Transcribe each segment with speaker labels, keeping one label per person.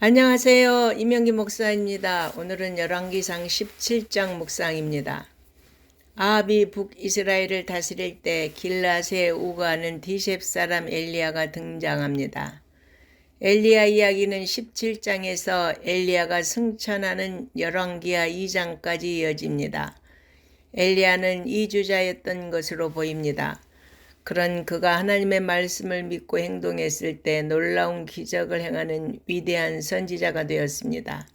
Speaker 1: 안녕하세요. 이명기 목사입니다. 오늘은 열왕기상 17장 묵상입니다. 아합이 북이스라엘을 다스릴 때 길앗에 우거하는 디셉 사람 엘리야가 등장합니다. 엘리야 이야기는 17장에서 엘리야가 승천하는 열왕기하 2장까지 이어집니다. 엘리야는 이주자였던 것으로 보입니다. 그런 그가 하나님의 말씀을 믿고 행동했을 때 놀라운 기적을 행하는 위대한 선지자가 되었습니다.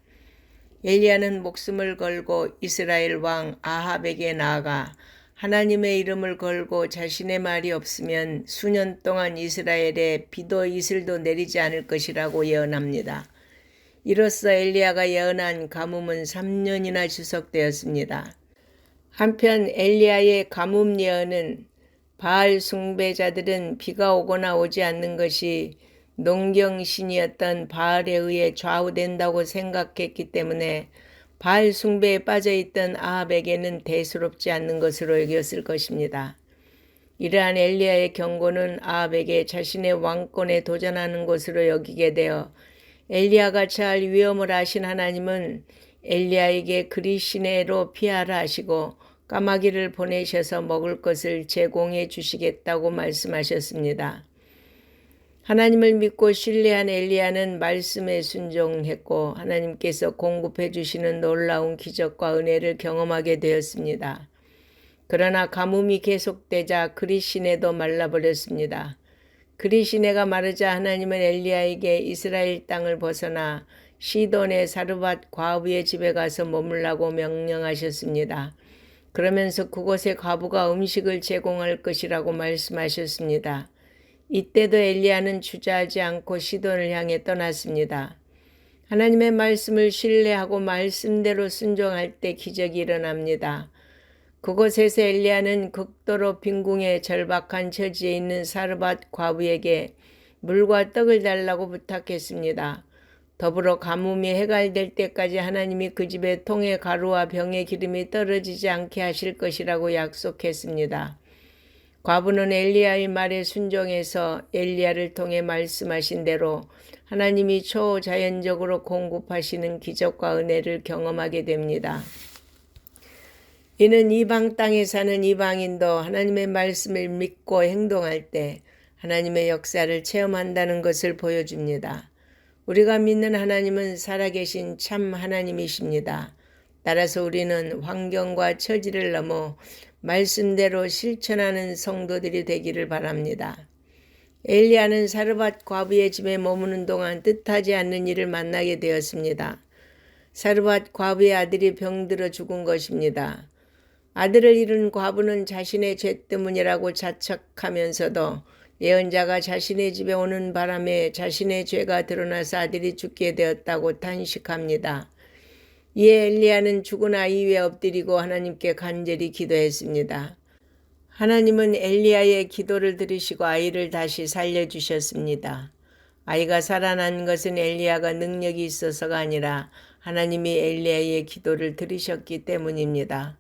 Speaker 1: 엘리야는 목숨을 걸고 이스라엘 왕 아합에게 나아가 하나님의 이름을 걸고 자신의 말이 없으면 수년 동안 이스라엘에 비도 이슬도 내리지 않을 것이라고 예언합니다. 이로써 엘리야가 예언한 가뭄은 3년이나 지속되었습니다. 한편 엘리야의 가뭄 예언은 바알 숭배자들은 비가 오거나 오지 않는 것이 농경신이었던 바알에 의해 좌우된다고 생각했기 때문에 바알 숭배에 빠져있던 아합에게는 대수롭지 않는 것으로 여겼을 것입니다. 이러한 엘리야의 경고는 아합에게 자신의 왕권에 도전하는 것으로 여기게 되어 엘리야가 처할 위험을 아신 하나님은 엘리야에게 그리 시내로 피하라 하시고 까마귀를 보내셔서 먹을 것을 제공해 주시겠다고 말씀하셨습니다. 하나님을 믿고 신뢰한 엘리야는 말씀에 순종했고 하나님께서 공급해 주시는 놀라운 기적과 은혜를 경험하게 되었습니다. 그러나 가뭄이 계속되자 그리 시내도 말라버렸습니다. 그리 시내가 마르자 하나님은 엘리야에게 이스라엘 땅을 벗어나 시돈의 사르밧 과부의 집에 가서 머물라고 명령하셨습니다. 그러면서 그곳에 과부가 음식을 제공할 것이라고 말씀하셨습니다. 이때도 엘리야는 주저하지 않고 시돈을 향해 떠났습니다. 하나님의 말씀을 신뢰하고 말씀대로 순종할 때 기적이 일어납니다. 그곳에서 엘리야는 극도로 빈궁에 절박한 처지에 있는 사르밧 과부에게 물과 떡을 달라고 부탁했습니다. 더불어 가뭄이 해갈될 때까지 하나님이 그 집에 통에 가루와 병의 기름이 떨어지지 않게 하실 것이라고 약속했습니다. 과부는 엘리야의 말에 순종해서 엘리야를 통해 말씀하신 대로 하나님이 초자연적으로 공급하시는 기적과 은혜를 경험하게 됩니다. 이는 이방 땅에 사는 이방인도 하나님의 말씀을 믿고 행동할 때 하나님의 역사를 체험한다는 것을 보여줍니다. 우리가 믿는 하나님은 살아계신 참 하나님이십니다. 따라서 우리는 환경과 처지를 넘어 말씀대로 실천하는 성도들이 되기를 바랍니다. 엘리야는 사르밧 과부의 집에 머무는 동안 뜻하지 않는 일을 만나게 되었습니다. 사르밧 과부의 아들이 병들어 죽은 것입니다. 아들을 잃은 과부는 자신의 죄 때문이라고 자책하면서도 예언자가 자신의 집에 오는 바람에 자신의 죄가 드러나서 아들이 죽게 되었다고 탄식합니다. 이에 엘리야는 죽은 아이 위에 엎드리고 하나님께 간절히 기도했습니다. 하나님은 엘리야의 기도를 들으시고 아이를 다시 살려주셨습니다. 아이가 살아난 것은 엘리야가 능력이 있어서가 아니라 하나님이 엘리야의 기도를 들으셨기 때문입니다.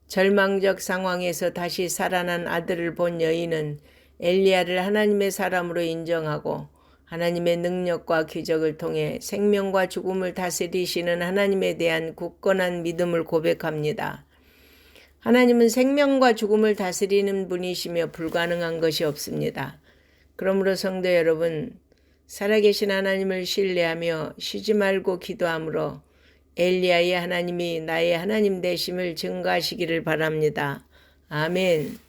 Speaker 1: 절망적 상황에서 다시 살아난 아들을 본 여인은 엘리야를 하나님의 사람으로 인정하고 하나님의 능력과 기적을 통해 생명과 죽음을 다스리시는 하나님에 대한 굳건한 믿음을 고백합니다. 하나님은 생명과 죽음을 다스리는 분이시며 불가능한 것이 없습니다. 그러므로 성도 여러분, 살아계신 하나님을 신뢰하며 쉬지 말고 기도함으로 엘리야의 하나님이 나의 하나님 되심을 증거하시기를 바랍니다. 아멘.